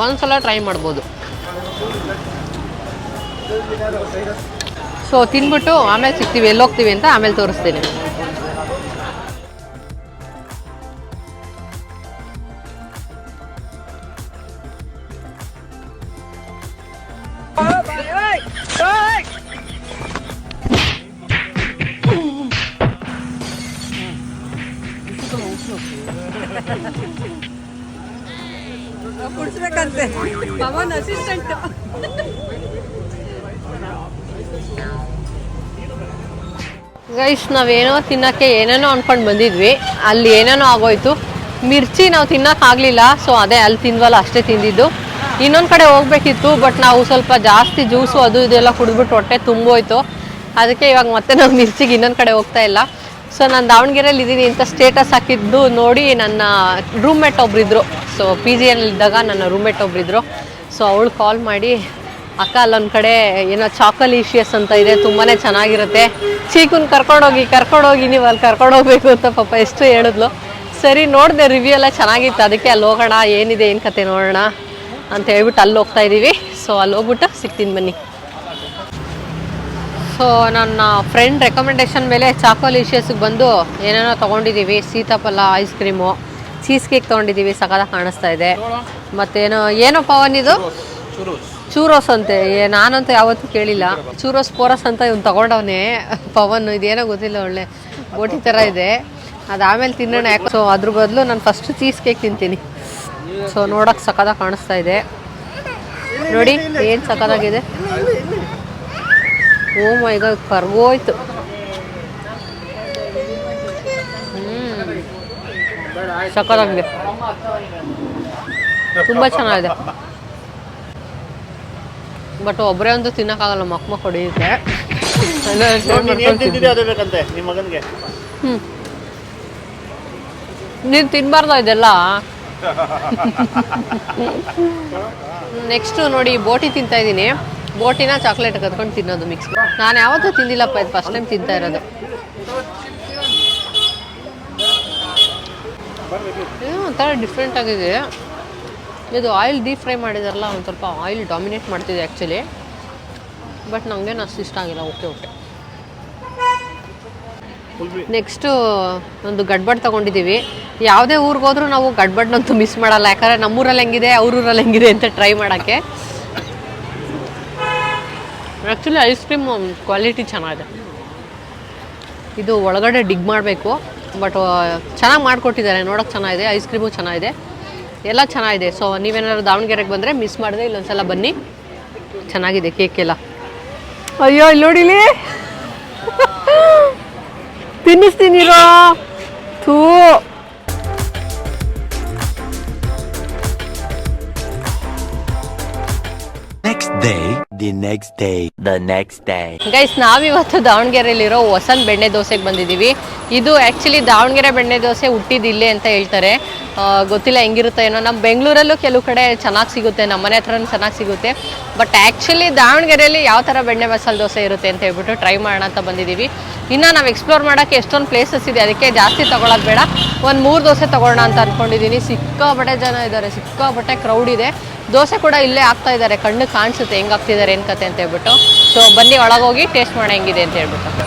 ಒಂದ್ಸಲ ಟ್ರೈ ಮಾಡ್ಬೋದು. ಸೊ ತಿನ್ಬಿಟ್ಟು ಆಮೇಲೆ ಸಿಗ್ತೀವಿ, ಎಲ್ಲೋಗ್ತೀವಿ ಅಂತ ಆಮೇಲೆ ತೋರಿಸ್ತೀನಿ. ಕುಡಿಸ್ಬೇಕಂತೆ ಪವನ್ ಅಸಿಸ್ಟೆಂಟ್. ಗೈಸ್, ನಾವೇನೋ ತಿನ್ನೋಕ್ಕೆ ಏನೇನೋ ಅಂದ್ಕೊಂಡು ಬಂದಿದ್ವಿ, ಅಲ್ಲಿ ಏನೇನೋ ಆಗೋಯ್ತು. ಮಿರ್ಚಿ ನಾವು ತಿನ್ನೋಕ್ಕಾಗಲಿಲ್ಲ, ಸೊ ಅದೇ ಅಲ್ಲಿ ತಿಂದ್ವಲ್ಲ ಅಷ್ಟೇ ತಿಂದಿದ್ದು. ಇನ್ನೊಂದು ಕಡೆ ಹೋಗ್ಬೇಕಿತ್ತು, ಬಟ್ ನಾವು ಸ್ವಲ್ಪ ಜಾಸ್ತಿ ಜ್ಯೂಸು ಅದು ಇದೆಲ್ಲ ಕುಡಿದ್ಬಿಟ್ಟು ಹೊಟ್ಟೆ ತುಂಬೋಯ್ತು. ಅದಕ್ಕೆ ಇವಾಗ ಮತ್ತೆ ನಾವು ಮಿರ್ಚಿಗೆ ಇನ್ನೊಂದು ಕಡೆ ಹೋಗ್ತಾ ಇಲ್ಲ. ಸೊ ನಾನು ದಾವಣಗೆರೆಯಲ್ಲಿ ಇದ್ದೀನಿ ಅಂತ ಸ್ಟೇಟಸ್ ಹಾಕಿದ್ದು ನೋಡಿ ನನ್ನ ರೂಮ್ಮೇಟ್ ಒಬ್ಬರಿದ್ರು. ಸೊ ಪಿ ಜಿಯಲ್ಲಿದ್ದಾಗ ನನ್ನ ರೂಮ್ಮೇಟ್ ಒಬ್ಬರಿದ್ರು. ಸೊ ಅವಳು ಕಾಲ್ ಮಾಡಿ, ಅಕ್ಕ ಅಲ್ಲೊಂದು ಕಡೆ ಏನೋ ಚಾಕೊಲೀಶಿಯಸ್ ಅಂತ ಇದೆ, ತುಂಬಾ ಚೆನ್ನಾಗಿರುತ್ತೆ, ಚೀಕುನ್ ಕರ್ಕೊಂಡೋಗಿ ನೀವು ಅಲ್ಲಿ ಕರ್ಕೊಂಡೋಗ್ಬೇಕು ಅಂತ ಪಾಪ ಎಷ್ಟು ಹೇಳಿದ್ಲು. ಸರಿ ನೋಡಿದೆ, ರಿವ್ಯೂ ಎಲ್ಲ ಚೆನ್ನಾಗಿತ್ತು, ಅದಕ್ಕೆ ಅಲ್ಲಿ ಹೋಗೋಣ, ಏನಿದೆ ಏನು ಕತೆ ನೋಡೋಣ ಅಂತ ಹೇಳ್ಬಿಟ್ಟು ಅಲ್ಲಿ ಹೋಗ್ತಾ ಇದ್ದೀವಿ. ಸೊ ಅಲ್ಲಿ ಹೋಗ್ಬಿಟ್ಟು ಸಿಗ್ತೀನಿ ಬನ್ನಿ. ಸೊ ನನ್ನ ಫ್ರೆಂಡ್ ರೆಕಮೆಂಡೇಷನ್ ಮೇಲೆ ಚಾಕೊಲೀಶಿಯಸ್ಗೆ ಬಂದು ಏನೇನೋ ತೊಗೊಂಡಿದ್ದೀವಿ. ಸೀತಾಫಲ ಐಸ್ ಕ್ರೀಮು, ಚೀಸ್ ಕೇಕ್ ತೊಗೊಂಡಿದ್ದೀವಿ, ಸಖತ್ತಾಗಿ ಕಾಣಿಸ್ತಾ ಇದೆ. ಮತ್ತೇನೋ ಪವನ್ ಇದು ಚೂರೋಸ್ ಅಂತೆ, ನಾನಂತೂ ಯಾವತ್ತೂ ಕೇಳಿಲ್ಲ. ಚೂರೋಸ್ ಪೋರಸ್ ಅಂತ ಇವ್ನು ತೊಗೊಂಡವನೇ ಪವನ್. ಇದೇನೋ ಗೊತ್ತಿಲ್ಲ, ಒಳ್ಳೆ ಬೋಟಿ ಥರ ಇದೆ, ಅದಾದಮೇಲೆ ತಿನ್ನೋಣ ಯಾಕೆ. ಸೊ ಅದ್ರ ಬದಲು ನಾನು ಫಸ್ಟ್ ಚೀಸ್ ಕೇಕ್ ತಿಂತೀನಿ. ಸೊ ನೋಡೋಕೆ ಸಖತ್ತಾಗಿ ಕಾಣಿಸ್ತಾ ಇದೆ ನೋಡಿ, ಏನು ಸಖತ್ತಾಗಿದೆ. ಓ ಮೈ ಗಾಡ್, ಕರ್ಗೋಯ್ತು. ಸಖತ್ತಾಗಿದೆ, ತುಂಬ ಚೆನ್ನಾಗಿದೆ. ಬಟ್ ಒಬ್ಬರೇ ಅಂತೂ ತಿನ್ನೋಕ್ಕಾಗಲ್ಲ, ಮಕ್ಕ ಹೊಡೆಯುತ್ತೆ. ನೀನು ತಿನ್ನಬಾರ್ದ ಇದೆಲ್ಲ. ನೆಕ್ಸ್ಟು ನೋಡಿ ಬೋಟಿ ತಿಂತಾ ಇದ್ದೀನಿ. ಬೋಟಿನ ಚಾಕ್ಲೇಟ್ ಕತ್ಕೊಂಡು ತಿನ್ನೋದು ಮಿಕ್ಸ್. ನಾನು ಯಾವತ್ತೂ ತಿಂದಿಲ್ಲಪ್ಪ, ಇದು ಫಸ್ಟ್ ಟೈಮ್ ತಿಂತಾ ಇರೋದು. ಏನೋ ಒಂಥರ ಡಿಫ್ರೆಂಟ್ ಆಗಿದೆ. ಇದು ಆಯಿಲ್ ಡೀಪ್ ಫ್ರೈ ಮಾಡಿದಾರಲ್ಲ, ಒಂದು ಸ್ವಲ್ಪ ಆಯಿಲ್ ಡಾಮಿನೇಟ್ ಮಾಡ್ತಿದೆ ಆ್ಯಕ್ಚುಲಿ, ಬಟ್ ನನಗೇನು ಅಷ್ಟು ಇಷ್ಟ ಆಗಿಲ್ಲ. ಓಕೆ. ನೆಕ್ಸ್ಟು ಒಂದು ಗಡ್ಬಡ್ ತೊಗೊಂಡಿದ್ದೀವಿ. ಯಾವುದೇ ಊರಿಗೆ ಹೋದ್ರೂ ನಾವು ಗಡ್ಬಡ್ನಂತೂ ಮಿಸ್ ಮಾಡಲ್ಲ, ಯಾಕಂದರೆ ನಮ್ಮೂರಲ್ಲಿ ಹೆಂಗಿದೆ ಅವ್ರೂರಲ್ಲಿ ಹೆಂಗಿದೆ ಅಂತ ಟ್ರೈ ಮಾಡೋಕ್ಕೆ. ಆ್ಯಕ್ಚುಲಿ ಐಸ್ ಕ್ರೀಮ್ ಕ್ವಾಲಿಟಿ ಚೆನ್ನಾಗಿದೆ. ಇದು ಒಳಗಡೆ ಡಿಗ್ ಮಾಡಬೇಕು, ಬಟ್ ಚೆನ್ನಾಗಿ ಮಾಡಿಕೊಟ್ಟಿದ್ದಾರೆ, ನೋಡೋಕೆ ಚೆನ್ನಾಗಿದೆ. ಐಸ್ ಕ್ರೀಮು ಚೆನ್ನಾಗಿದೆ. ಎಲ್ಲ ಚೆನ್ನಾಗಿದೆ. ಸೊ ನೀವೇನಾದ್ರು ದಾವಣಗೆರೆಗೆ ಬಂದರೆ ಮಿಸ್ ಮಾಡಿದೆ ಇಲ್ಲೊಂದ್ಸಲ ಬನ್ನಿ, ಚೆನ್ನಾಗಿದೆ ಕೇಕ್ ಎಲ್ಲ. ಅಯ್ಯೋ ಇಲ್ಲಿ ನೋಡಿಲಿ ತಿನ್ನಿಸ್ತೀನಿರೋ ಥೂ. the next day. ಗೈಸ್ ನಾವಿವತ್ತು ದಾವಣಗೆರೆಯಲ್ಲಿರೋ ವಸಂತ್ ಬೆಣ್ಣೆ ದೋಸೆಗೆ ಬಂದಿದ್ದೀವಿ. ಇದು ಆ್ಯಕ್ಚುಲಿ ದಾವಣಗೆರೆ ಬೆಣ್ಣೆ ದೋಸೆ ಹುಟ್ಟಿದ್ದು ಇಲ್ಲೇ ಅಂತ ಹೇಳ್ತಾರೆ. ಗೊತ್ತಿಲ್ಲ ಹೆಂಗಿರುತ್ತೆ ಏನೋ. ನಮ್ಮ ಬೆಂಗಳೂರಲ್ಲೂ ಕೆಲವು ಕಡೆ ಚೆನ್ನಾಗಿ ಸಿಗುತ್ತೆ, ನಮ್ಮ ಮನೆ ಹತ್ರನೂ ಚೆನ್ನಾಗಿ ಸಿಗುತ್ತೆ. ಬಟ್ ಆ್ಯಕ್ಚುಲಿ ದಾವಣಗೆರೆಯಲ್ಲಿ ಯಾವ ಥರ ಬೆಣ್ಣೆ ಮಸಾಲೆ ದೋಸೆ ಇರುತ್ತೆ ಅಂತ ಹೇಳ್ಬಿಟ್ಟು ಟ್ರೈ ಮಾಡೋಣ ಅಂತ ಬಂದಿದ್ದೀವಿ. ಇನ್ನು ನಾವು ಎಕ್ಸ್ಪ್ಲೋರ್ ಮಾಡೋಕ್ಕೆ ಎಷ್ಟೊಂದು ಪ್ಲೇಸಸ್ ಇದೆ, ಅದಕ್ಕೆ ಜಾಸ್ತಿ ತೊಗೊಳೋದು ಬೇಡ, ಒಂದು 3 ದೋಸೆ ತೊಗೊಳ್ಳೋಣ ಅಂತ ಅಂದ್ಕೊಂಡಿದ್ದೀನಿ. ಸಿಕ್ಕಾಪಟ್ಟೆ ಜನ ಇದ್ದಾರೆ, ಸಿಕ್ಕಾಪಟ್ಟೆ ಕ್ರೌಡ್ ಇದೆ. ದೋಸೆ ಕೂಡ ಇಲ್ಲೇ ಆಗ್ತಾ ಇದ್ದಾರೆ, ಕಣ್ಣು ಕಾಣಿಸುತ್ತೆ ಹೆಂಗೆ ಆಗ್ತಿದ್ದಾರೆ ಏನು ಕತೆ ಅಂತ ಹೇಳ್ಬಿಟ್ಟು. ಸೊ ಬನ್ನಿ ಒಳಗೋಗಿ ಟೇಸ್ಟ್ ಮಾಡೋಣ ಹೆಂಗಿದೆ ಅಂತ ಹೇಳ್ಬಿಟ್ಟು.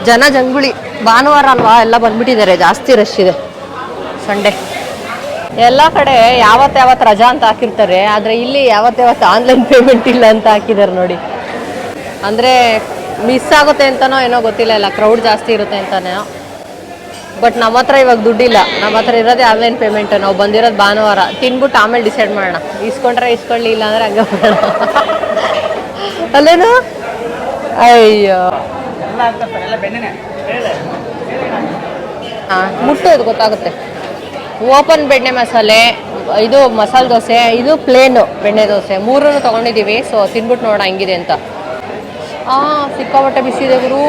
ಜನ ಜಂಗುಳಿ, ಭಾನುವಾರ ಅಲ್ವಾ ಎಲ್ಲ ಬಂದ್ಬಿಟ್ಟಿದ್ದಾರೆ, ಜಾಸ್ತಿ ರಶ್ ಇದೆ ಸಂಡೇ. ಎಲ್ಲ ಕಡೆ ಯಾವತ್ತು ರಜಾ ಅಂತ ಹಾಕಿರ್ತಾರೆ, ಆದರೆ ಇಲ್ಲಿ ಯಾವತ್ತು ಆನ್ಲೈನ್ ಪೇಮೆಂಟ್ ಇಲ್ಲ ಅಂತ ಹಾಕಿದ್ದಾರೆ ನೋಡಿ. ಅಂದರೆ ಮಿಸ್ ಆಗುತ್ತೆ ಅಂತನೋ ಏನೋ ಗೊತ್ತಿಲ್ಲ, ಇಲ್ಲ ಕ್ರೌಡ್ ಜಾಸ್ತಿ ಇರುತ್ತೆ ಅಂತನೋ. ಬಟ್ ನಮ್ಮ ಹತ್ರ ಇವಾಗ ದುಡ್ಡಿಲ್ಲ, ನಮ್ಮ ಹತ್ರ ಇರೋದೇ ಆನ್ಲೈನ್ ಪೇಮೆಂಟ್. ನಾವು ಬಂದಿರೋದು ಭಾನುವಾರ, ತಿನ್ಬಿಟ್ಟು ಆಮೇಲೆ ಡಿಸೈಡ್ ಮಾಡೋಣ. ಇಸ್ಕೊಂಡ್ರೆ ಇಸ್ಕೊಳ್ಳಿ, ಇಲ್ಲ ಅಂದರೆ ಹಂಗೆ ಮಾಡೋಣ ಅಲ್ಲೇನು. ಅಯ್ಯೋ ಹಾಂ ಮುಟ್ಟೋದು ಗೊತ್ತಾಗುತ್ತೆ. ಓಪನ್ ಬೆಣ್ಣೆ ಮಸಾಲೆ, ಇದು ಮಸಾಲೆ ದೋಸೆ, ಇದು ಪ್ಲೇನು ಬೆಣ್ಣೆ ದೋಸೆ, 3 ತೊಗೊಂಡಿದ್ದೀವಿ. ಸೊ ತಿನ್ಬಿಟ್ಟು ನೋಡೋಣ ಹೆಂಗಿದೆ ಅಂತ. ಸಿಕ್ಕಾಪಟ್ಟೆ ಬಿಸಿದೆ ಗುರು,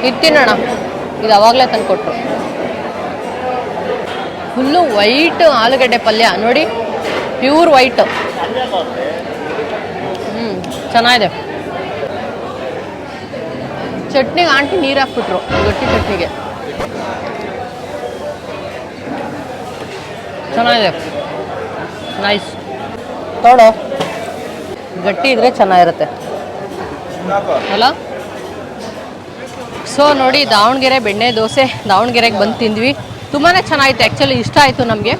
ಇದು ತಿನ್ನೋಣ. ಇದು ಅವಾಗಲೇ ತಂದು ಕೊಟ್ಟರು. ಫುಲ್ಲು ವೈಟ್ ಆಲೂಗಡ್ಡೆ ಪಲ್ಯ ನೋಡಿ, ಪ್ಯೂರ್ ವೈಟ್. ಚೆನ್ನಾಗಿದೆ. ಚಟ್ನಿಗೆ ಆಂಟಿ ನೀರು ಹಾಕ್ಬಿಟ್ರು, ಗಟ್ಟಿ ಚಟ್ನಿಗೆ. ಚೆನ್ನಾಗಿದೆ, ನೈಸ್. ನೋಡು, ಗಟ್ಟಿ ಇದ್ರೆ ಚೆನ್ನಾಗಿರುತ್ತೆ ಅಲ್ಲ. ಸೊ ನೋಡಿ, ದಾವಣಗೆರೆ ಬೆಣ್ಣೆ ದೋಸೆ ದಾವಣಗೆರೆಗೆ ಬಂದು ತಿಂದ್ವಿ. ತುಂಬಾ ಚೆನ್ನಾಗಿತ್ತು, ಆ್ಯಕ್ಚುಲಿ ಇಷ್ಟ ಆಯಿತು ನಮಗೆ.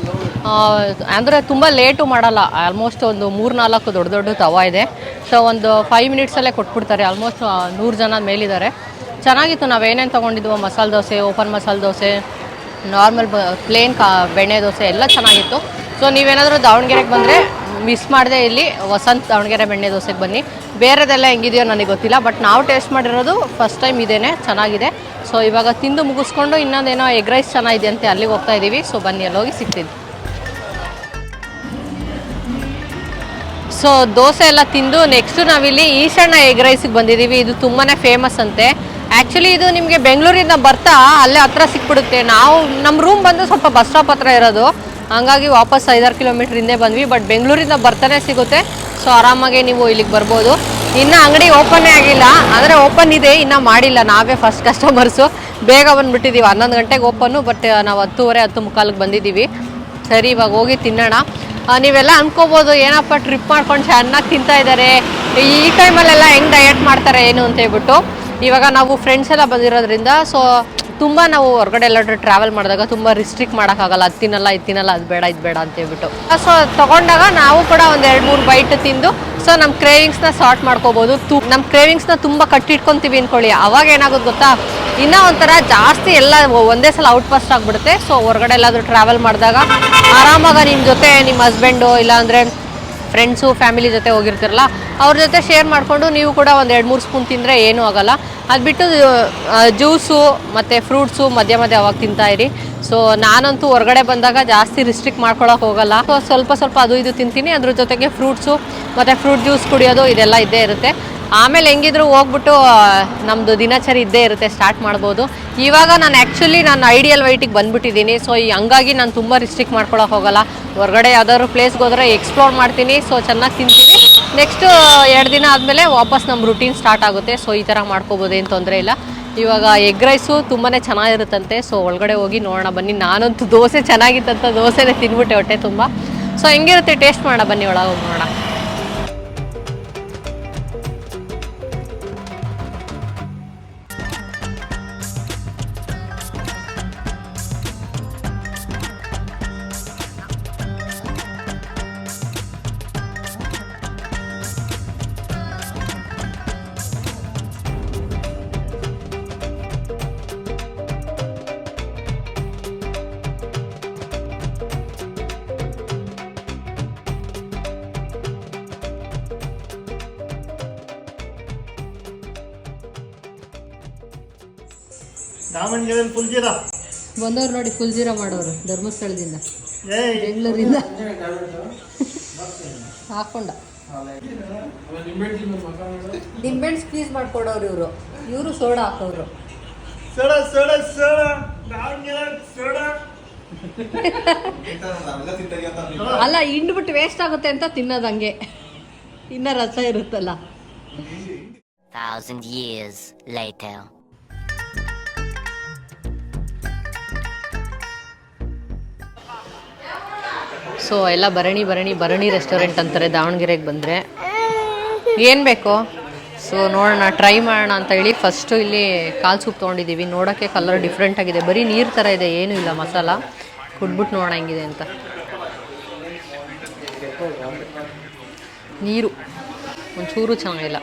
ಅಂದರೆ ತುಂಬ ಲೇಟು ಮಾಡಲ್ಲ, ಆಲ್ಮೋಸ್ಟ್ ಒಂದು 3-4 ದೊಡ್ಡ ತವ ಇದೆ. ಸೊ ಒಂದು 5 ಮಿನಿಟ್ಸಲ್ಲೇ ಕೊಟ್ಬಿಡ್ತಾರೆ. ಆಲ್ಮೋಸ್ಟ್ 100 ಜನ ಮೇಲಿದ್ದಾರೆ. ಚೆನ್ನಾಗಿತ್ತು. ನಾವೇನೇನು ತೊಗೊಂಡಿದ್ವು, masala dosa, open masala dosa, normal plain ಬೆಣ್ಣೆ ದೋಸೆ ಎಲ್ಲ ಚೆನ್ನಾಗಿತ್ತು. ಸೊ ನೀವೇನಾದರೂ ದಾವಣಗೆರೆಗೆ ಬಂದರೆ ಮಿಸ್ ಮಾಡದೆ ಇಲ್ಲಿ ವಸಂತ್ ದಾವಣಗೆರೆ ಬೆಣ್ಣೆ ದೋಸೆಗೆ ಬನ್ನಿ. ಬೇರೆದೆಲ್ಲ ಹೆಂಗಿದೆಯೋ ನನಗೆ ಗೊತ್ತಿಲ್ಲ, ಬಟ್ ನಾವು ಟೇಸ್ಟ್ ಮಾಡಿರೋದು ಫಸ್ಟ್ ಟೈಮ್ ಇದೇನೆ, ಚೆನ್ನಾಗಿದೆ. ಸೊ ಇವಾಗ ತಿಂದು ಮುಗಿಸ್ಕೊಂಡು ಇನ್ನೊಂದೇನೋ ಎಗ್ ರೈಸ್ ಚೆನ್ನಾಗಿದೆ ಅಂತೆ, ಅಲ್ಲಿಗೆ ಹೋಗ್ತಾ ಇದ್ದೀವಿ. ಸೊ ಬನ್ನಿ, ಅಲ್ಲೋಗಿ ಸಿಗ್ತೀನಿ. ಸೊ ದೋಸೆ ಎಲ್ಲ ತಿಂದು ನೆಕ್ಸ್ಟು ನಾವಿಲ್ಲಿ ಈಶಣ್ಣ ಎಗ್ ರೈಸಿಗೆ ಬಂದಿದ್ದೀವಿ. ಇದು ತುಂಬಾ ಫೇಮಸ್ ಅಂತೆ. ಆ್ಯಕ್ಚುಲಿ ಇದು ನಿಮಗೆ ಬೆಂಗಳೂರಿಂದ ಬರ್ತಾ ಅಲ್ಲೇ ಹತ್ರ ಸಿಕ್ಬಿಡುತ್ತೆ. ನಾವು ನಮ್ಮ ರೂಮ್ ಬಂದು ಸ್ವಲ್ಪ ಬಸ್ ಸ್ಟಾಪ್ ಹತ್ರ ಇರೋದು, ಹಂಗಾಗಿ ವಾಪಸ್ 5-6 ಕಿಲೋಮೀಟ್ರ್ ಹಿಂದೆ ಬಂದ್ವಿ. ಬಟ್ ಬೆಂಗಳೂರಿಂದ ಬರ್ತಾನೆ ಸಿಗುತ್ತೆ. ಸೊ ಆರಾಮಾಗಿ ನೀವು ಇಲ್ಲಿಗೆ ಬರ್ಬೋದು. ಇನ್ನು ಅಂಗಡಿ ಓಪನ್ನೇ ಆಗಿಲ್ಲ, ಅಂದರೆ ಓಪನ್ ಇದೆ, ಇನ್ನೂ ಮಾಡಿಲ್ಲ. ನಾವೇ ಫಸ್ಟ್ ಕಸ್ಟಮರ್ಸು, ಬೇಗ ಬಂದುಬಿಟ್ಟಿದ್ದೀವಿ. 11 ಗಂಟೆಗೆ ಓಪನ್ನು, ಬಟ್ ನಾವು 10:30-10:45 ಬಂದಿದ್ದೀವಿ. ಸರಿ, ಇವಾಗ ಹೋಗಿ ತಿನ್ನೋಣ. ನೀವೆಲ್ಲ ಅನ್ಕೋಬೋದು, ಏನಪ್ಪ ಟ್ರಿಪ್ ಮಾಡ್ಕೊಂಡು ಚೆನ್ನಾಗಿ ತಿಂತಾ ಇದ್ದಾರೆ, ಈ ಟೈಮಲ್ಲೆಲ್ಲ ಹೆಂಗೆ ಡಯಟ್ ಮಾಡ್ತಾರೆ ಏನು ಅಂತ ಹೇಳ್ಬಿಟ್ಟು. ಇವಾಗ ನಾವು ಫ್ರೆಂಡ್ಸ್ ಎಲ್ಲ ಬಂದಿರೋದ್ರಿಂದ ಸೊ ತುಂಬ ನಾವು ಹೊರಗಡೆ ಎಲ್ಲಾದ್ರೂ ಟ್ರಾವೆಲ್ ಮಾಡಿದಾಗ ತುಂಬ ರಿಸ್ಟ್ರಿಕ್ಟ್ ಮಾಡೋಕ್ಕಾಗಲ್ಲ. ಅದು ತಿನ್ನಲ್ಲ, ಇದು ತಿನ್ನಲ್ಲ, ಅದು ಬೇಡ, ಇದು ಬೇಡ ಅಂತ ಹೇಳ್ಬಿಟ್ಟು. ಸೊ ತೊಗೊಂಡಾಗ ನಾವು ಕೂಡ ಒಂದು 2-3 ಬೈಟ್ ತಿಂದು ಸೊ ನಮ್ಮ ಕ್ರೇವಿಂಗ್ಸ್ನ ಸಾರ್ಟ್ ಮಾಡ್ಕೋಬೋದು. ನಮ್ಮ ಕ್ರೇವಿಂಗ್ಸ್ನ ತುಂಬ ಕಟ್ಟಿಟ್ಕೊತೀವಿ ಅಂದ್ಕೊಳ್ಳಿ, ಅವಾಗ ಏನಾಗೋದು ಗೊತ್ತಾ, ಇನ್ನೂ ಒಂಥರ ಜಾಸ್ತಿ ಎಲ್ಲ ಒಂದೇ ಸಲ ಔಟ್ ಪಾಸ್ಟ್ ಆಗಿಬಿಡುತ್ತೆ. ಸೊ ಹೊರಗಡೆ ಎಲ್ಲಾದರೂ ಟ್ರಾವೆಲ್ ಮಾಡಿದಾಗ ಆರಾಮಾಗಿ ನಿಮ್ಮ ಜೊತೆ ನಿಮ್ಮ ಹಸ್ಬೆಂಡು ಇಲ್ಲಾಂದರೆ ಫ್ರೆಂಡ್ಸು ಫ್ಯಾಮಿಲಿ ಜೊತೆ ಹೋಗಿರ್ತಿರಲ್ಲ, ಅವ್ರ ಜೊತೆ ಶೇರ್ ಮಾಡಿಕೊಂಡು ನೀವು ಕೂಡ ಒಂದು 2-3 ಸ್ಪೂನ್ ತಿಂದರೆ ಏನೂ ಆಗೋಲ್ಲ. ಅದು ಬಿಟ್ಟು ಜ್ಯೂಸು ಮತ್ತು ಫ್ರೂಟ್ಸು ಮಧ್ಯ ಅವಾಗ ತಿಂತಾಯಿರಿ. ಸೊ ನಾನಂತೂ ಹೊರಗಡೆ ಬಂದಾಗ ಜಾಸ್ತಿ ರಿಸ್ಟ್ರಿಕ್ಟ್ ಮಾಡ್ಕೊಳಕ್ಕೆ ಹೋಗಲ್ಲ. ಸೊ ಸ್ವಲ್ಪ ಅದು ಇದು ತಿಂತೀನಿ, ಅದ್ರ ಜೊತೆಗೆ ಫ್ರೂಟ್ಸು ಮತ್ತು ಫ್ರೂಟ್ ಜ್ಯೂಸ್ ಕುಡಿಯೋದು ಇದೆಲ್ಲ ಇದ್ದೇ ಇರುತ್ತೆ. ಆಮೇಲೆ ಹೆಂಗಿದ್ರು ಹೋಗ್ಬಿಟ್ಟು ನಮ್ಮದು ದಿನಚರಿ ಇದ್ದೇ ಇರುತ್ತೆ, ಸ್ಟಾರ್ಟ್ ಮಾಡ್ಬೋದು. ಇವಾಗ ನಾನು ಆ್ಯಕ್ಚುಲಿ ನಾನು ಐಡಿಯಲ್ ವೈಟಿಗೆ ಬಂದುಬಿಟ್ಟಿದ್ದೀನಿ. ಸೊ ಹಂಗಾಗಿ ನಾನು ತುಂಬ ರಿಸ್ಟ್ರಿಕ್ಟ್ ಮಾಡ್ಕೊಳಕ್ಕೆ ಹೋಗಲ್ಲ. ಹೊರಗಡೆ ಯಾವ್ದಾದ್ರು ಪ್ಲೇಸ್ಗೆ ಹೋದರೆ ಎಕ್ಸ್ಪ್ಲೋರ್ ಮಾಡ್ತೀನಿ. ಸೊ ಚೆನ್ನಾಗಿ ತಿಂತೀವಿ. ನೆಕ್ಸ್ಟು 2 ದಿನ ಆದಮೇಲೆ ವಾಪಸ್ ನಮ್ಮ ರುಟೀನ್ ಸ್ಟಾರ್ಟ್ ಆಗುತ್ತೆ. ಸೊ ಈ ಥರ ಮಾಡ್ಕೋಬೋದು, ಏನು ತೊಂದರೆ ಇಲ್ಲ. ಇವಾಗ ಎಗ್ ರೈಸು ತುಂಬಾ ಚೆನ್ನಾಗಿರುತ್ತಂತೆ. ಸೊ ಒಳಗಡೆ ಹೋಗಿ ನೋಡೋಣ ಬನ್ನಿ. ನಾನಂತೂ ದೋಸೆ ಚೆನ್ನಾಗಿತ್ತಂತ ದೋಸೆನೇ ತಿನ್ಬಿಟ್ಟೆ ಹೊಟ್ಟೆ ತುಂಬ. ಸೊ ಹೆಂಗಿರುತ್ತೆ ಟೇಸ್ಟ್ ಮಾಡೋಣ ಬನ್ನಿ, ಒಳಗೆ ಹೋಗಿ ನೋಡೋಣ. ದಾವಣಗೆರೆಯಲ್ಲಿ ಫುಲ್ ಜೀರಾ ಬಂದವ್ರು ನೋಡಿ, ಫುಲ್ ಜೀರಾ ಮಾಡೋರು ಧರ್ಮಸ್ಥಳದಿಂದ, ಬೆಂಗಳೂರಿಂದ ಹಾಕೊಂಡ ನಿಂಬೆಹಣ್ಣು ಸ್ಕ್ವೀಸ್ ಮಾಡ್ಕೊಡೋರು ಇವರು ಸೋಡಾ ಹಾಕೋರು. Soda soda soda Davanagere soda ಅಲ್ಲ, ಹಿಂಡ್ಬಿಟ್ಟು ವೇಸ್ಟ್ ಆಗುತ್ತೆ ಅಂತ ತಿನ್ನೋದು, ಹಂಗೆ ಇನ್ನ ರಸ ಇರುತ್ತಲ್ಲ. 1,000 years later. ಸೊ ಎಲ್ಲ ಭರಣಿ ರೆಸ್ಟೋರೆಂಟ್ ಅಂತಾರೆ ದಾವಣಗೆರೆಗೆ ಬಂದರೆ. ಏನು ಬೇಕೋ ಸೊ ನೋಡೋಣ, ಟ್ರೈ ಮಾಡೋಣ ಅಂತ ಹೇಳಿ ಫಸ್ಟು ಇಲ್ಲಿ ಕಾಲು ಸೂಪ್ ತೊಗೊಂಡಿದ್ದೀವಿ. ನೋಡೋಕ್ಕೆ ಕಲರ್ ಡಿಫ್ರೆಂಟ್ ಆಗಿದೆ, ಬರೀ ನೀರು ಥರ ಇದೆ, ಏನೂ ಇಲ್ಲ ಮಸಾಲ. ಕುಡ್ಬಿಟ್ಟು ನೋಡೋಣ ಹೆಂಗಿದೆ ಅಂತ. ನೀರು ಒಂಚೂರು ಚೆನ್ನಾಗಿಲ್ಲ.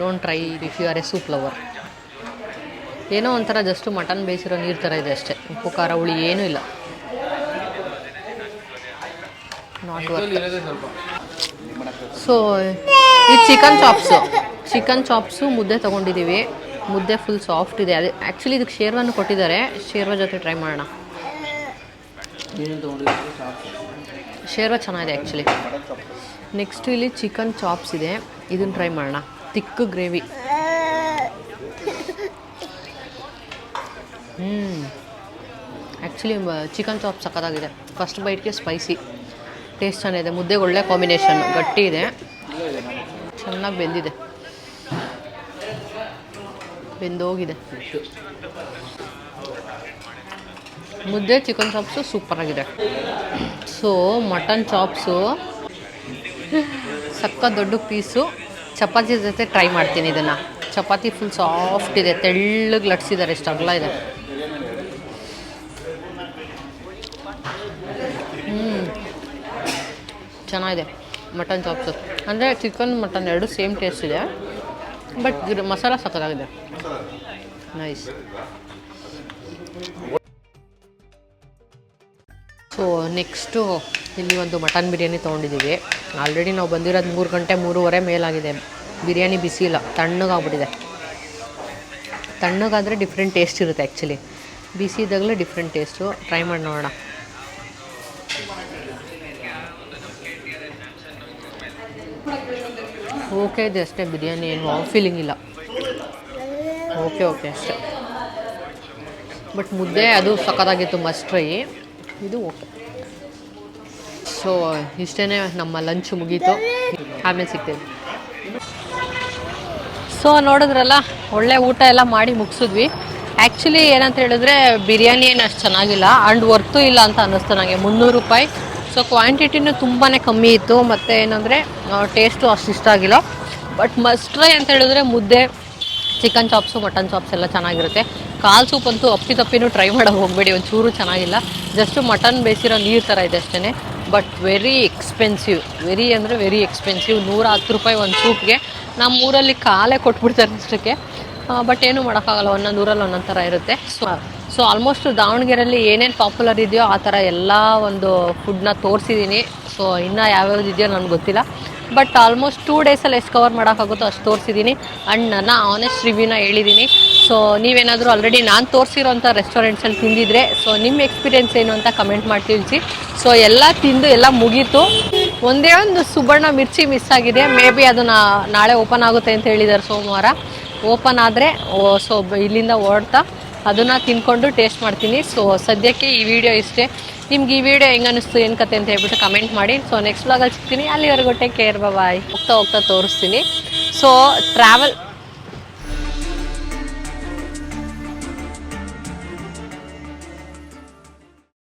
Don't try if you are a soup lover. ಏನೋ ಒಂಥರ ಜಸ್ಟು ಮಟನ್ ಬೇಯಿಸಿರೋ ನೀರು ಥರ ಇದೆ ಅಷ್ಟೇ. ಉಪ್ಪು ಖಾರ ಹುಳಿ ಏನೂ ಇಲ್ಲ. Not worth. ಸೊ ಇದು ಚಿಕನ್ ಚಾಪ್ಸು ಮುದ್ದೆ ತೊಗೊಂಡಿದ್ದೀವಿ. ಮುದ್ದೆ ಫುಲ್ ಸಾಫ್ಟ್ ಇದೆ. ಅದೇ ಆ್ಯಕ್ಚುಲಿ ಇದಕ್ಕೆ ಶೇರ್ವನ್ನು ಕೊಟ್ಟಿದ್ದಾರೆ. ಶೇರ್ವ ಜೊತೆ ಟ್ರೈ ಮಾಡೋಣ. ಶೇರ್ವ ಚೆನ್ನಾಗಿದೆ ಆ್ಯಕ್ಚುಲಿ. ನೆಕ್ಸ್ಟು ಇಲ್ಲಿ ಚಿಕನ್ ಚಾಪ್ಸ್ ಇದೆ, ಇದನ್ನು ಟ್ರೈ ಮಾಡೋಣ. Thick gravy. Actually chicken chop ಸಖತ್ತಾಗಿದೆ. ಫಸ್ಟ್ ಬೈಟ್ಗೆ ಸ್ಪೈಸಿ, ಟೇಸ್ಟ್ ಚೆನ್ನಾಗಿದೆ. ಮುದ್ದೆಗೆ ಒಳ್ಳೆ ಕಾಂಬಿನೇಷನ್, ಗಟ್ಟಿ ಇದೆ, ಚೆನ್ನಾಗಿ ಬೆಂದೋಗಿದೆ. ಮುದ್ದೆ ಚಿಕನ್ ಚಾಪ್ಸು ಸೂಪರಾಗಿದೆ. ಸೊ ಮಟನ್ ಚಾಪ್ಸು ಸಕ್ಕ ದೊಡ್ಡ ಪೀಸು. ಚಪಾತಿ ಜೊತೆ ಟ್ರೈ ಮಾಡ್ತೀನಿ ಇದನ್ನು. ಚಪಾತಿ ಫುಲ್ ಸಾಫ್ಟ್ ಇದೆ, ತೆಳ್ಳಗೆ ಲಟ್ಸಿದ್ದಾರೆ, ಎಷ್ಟು ಅಗಲ ಇದೆ. ಚೆನ್ನಾಗಿದೆ ಮಟನ್ ಚಾಪ್ಸು. ಅಂದರೆ ಚಿಕನ್ ಮಟನ್ ಎರಡು ಸೇಮ್ ಟೇಸ್ಟ್ ಇದೆ, ಬಟ್ ಮಸಾಲ ಸಕ್ಕತ್ತಾಗಿದೆ. ನೈಸ್. ಸೊ ನೆಕ್ಸ್ಟು ಇಲ್ಲಿ ಒಂದು ಮಟನ್ ಬಿರಿಯಾನಿ ತೊಗೊಂಡಿದ್ದೀವಿ. ಆಲ್ರೆಡಿ ನಾವು ಬಂದಿರೋದು 3 ಗಂಟೆ 3:30 ಮೇಲಾಗಿದೆ. ಬಿರಿಯಾನಿ ಬಿಸಿ ಇಲ್ಲ, ತಣ್ಣಗಾಗ್ಬಿಟ್ಟಿದೆ. ತಣ್ಣಗಾದರೆ ಡಿಫ್ರೆಂಟ್ ಟೇಸ್ಟ್ ಇರುತ್ತೆ ಆ್ಯಕ್ಚುಲಿ, ಬಿಸಿ ಇದ್ದಾಗಲೇ ಡಿಫ್ರೆಂಟ್ ಟೇಸ್ಟು. ಟ್ರೈ ಮಾಡಿ ನೋಡೋಣ. ಓಕೆ ಇದೆ ಅಷ್ಟೇ, ಬಿರಿಯಾನಿ ಏನು ವಾವ್ ಫೀಲಿಂಗ್ ಇಲ್ಲ. ಓಕೆ ಅಷ್ಟೇ. ಬಟ್ ಮುದ್ದೆ ಅದು ಸಖತ್ತಾಗಿತ್ತು, ಮಸ್ಟ್ ಟ್ರೈ. ಇದು ಓಕೆ. ಸೊ ಇಷ್ಟೇ, ನಮ್ಮ ಲಂಚ್ ಮುಗೀತು. ಆಮೇಲೆ ಸಿಗ್ತೇವೆ. ಸೊ ನೋಡಿದ್ರಲ್ಲ, ಒಳ್ಳೆ ಊಟ ಎಲ್ಲ ಮಾಡಿ ಮುಗಿಸಿದ್ವಿ. ಆ್ಯಕ್ಚುಲಿ ಏನಂತ ಹೇಳಿದ್ರೆ ಬಿರಿಯಾನಿ ಏನು ಅಷ್ಟು ಚೆನ್ನಾಗಿಲ್ಲ ಆ್ಯಂಡ್ ವರ್ತು ಇಲ್ಲ ಅಂತ ಅನ್ನಿಸ್ತು ನನಗೆ. 300 ರೂಪಾಯಿ. ಸೊ ಕ್ವಾಂಟಿಟಿನೂ ತುಂಬಾ ಕಮ್ಮಿ ಇತ್ತು. ಮತ್ತು ಏನಂದರೆ ಟೇಸ್ಟು ಅಷ್ಟು ಇಷ್ಟ ಆಗಿಲ್ಲ. ಬಟ್ ಮಸ್ಟ್ ಟ್ರೈ ಅಂತ ಹೇಳಿದ್ರೆ ಮುದ್ದೆ, ಚಿಕನ್ ಚಾಪ್ಸು, ಮಟನ್ ಚಾಪ್ಸ್ ಎಲ್ಲ ಚೆನ್ನಾಗಿರುತ್ತೆ. ಕಾಲು ಸೂಪ್ ಅಂತೂ ಅಪ್ಪಿತಪ್ಪಿನೂ ಟ್ರೈ ಮಾಡೋಕೆ ಹೋಗಬೇಡಿ, ಒಂಚೂರು ಚೆನ್ನಾಗಿಲ್ಲ. ಜಸ್ಟು ಮಟನ್ ಬೇಯಿಸಿರೋ ನೀರು ಥರ ಇದೆ ಅಷ್ಟೇ. But very expensive, very expensive. 110 ರೂಪಾಯಿ ಒಂದು ಸೂಪ್ಗೆ. ನಮ್ಮ ಊರಲ್ಲಿ ಕಾಲೇ ಕೊಟ್ಬಿಡ್ತಾರೆ ಅಷ್ಟಕ್ಕೆ. ಬಟ್ ಏನೂ ಮಾಡೋಕ್ಕಾಗಲ್ಲ, ಒಂದೊಂದು ಊರಲ್ಲಿ ಒಂದೊಂದು ಥರ ಇರುತ್ತೆ. ಸೊ ಆಲ್ಮೋಸ್ಟ್ ದಾವಣಗೆರೆಯಲ್ಲಿ ಏನೇನು ಪಾಪ್ಯುಲರ್ ಇದೆಯೋ ಆ ಥರ ಎಲ್ಲ ಒಂದು ಫುಡ್ನ ತೋರಿಸಿದ್ದೀನಿ. ಸೊ ಇನ್ನೂ ಯಾವ್ಯಾವ್ದು ಇದೆಯೋ ನನಗೆ ಗೊತ್ತಿಲ್ಲ. ಬಟ್ ಆಲ್ಮೋಸ್ಟ್ 2 ಡೇಸಲ್ಲಿ ಎಷ್ಟು ಕವರ್ ಮಾಡೋಕ್ಕಾಗುತ್ತೋ ಅಷ್ಟು ತೋರಿಸಿದ್ದೀನಿ. ಆ್ಯಂಡ್ ನನ್ನ ಆನೆಸ್ಟ್ ರಿವ್ಯೂನ ಹೇಳಿದ್ದೀನಿ. ಸೊ ನೀವೇನಾದರೂ ಆಲ್ರೆಡಿ ನಾನು ತೋರಿಸಿರೋಂಥ ರೆಸ್ಟೋರೆಂಟ್ಸಲ್ಲಿ ತಿಂದಿದ್ರೆ ಸೊ ನಿಮ್ಮ ಎಕ್ಸ್ಪೀರಿಯೆನ್ಸ್ ಏನು ಅಂತ ಕಮೆಂಟ್ ಮಾಡಿ ತಿಳಿಸಿ. ಸೊ ಎಲ್ಲ ತಿಂದು ಎಲ್ಲ ಮುಗೀತು. ಒಂದೇ ಒಂದು ಸುಬರ್ಣ ಮಿರ್ಚಿ ಮಿಸ್ ಆಗಿದೆ. ಮೇ ಬಿ ಅದು ನಾಳೆ ಓಪನ್ ಆಗುತ್ತೆ ಅಂತ ಹೇಳಿದ್ದಾರೆ, ಸೋಮವಾರ ಓಪನ್ ಆದರೆ ಸೊ ಇಲ್ಲಿಂದ ಓಡ್ತಾ ಅದನ್ನು ತಿನ್ಕೊಂಡು ಟೇಸ್ಟ್ ಮಾಡ್ತೀನಿ. ಸೊ ಸದ್ಯಕ್ಕೆ ಈ ವಿಡಿಯೋ ಇಷ್ಟೇ. ನಿಮ್ಗೆ ಈ ವಿಡಿಯೋ ಹೆಂಗೆ ಅನ್ನಿಸ್ತು, ಏನು ಕತೆ ಅಂತ ಹೇಳ್ಬಿಟ್ಟು ಕಮೆಂಟ್ ಮಾಡಿ. ಸೊ ನೆಕ್ಸ್ಟ್ ವ್ಲಾಗಲ್ಲಿ ಸಿಗ್ತೀನಿ. ಅಲ್ಲಿವರೆಗೂ ಟೇಕ್ ಕೇರ್, ಬಾಯ್. ಹೋಗ್ತಾ ಹೋಗ್ತಾ ತೋರಿಸ್ತೀನಿ. So travel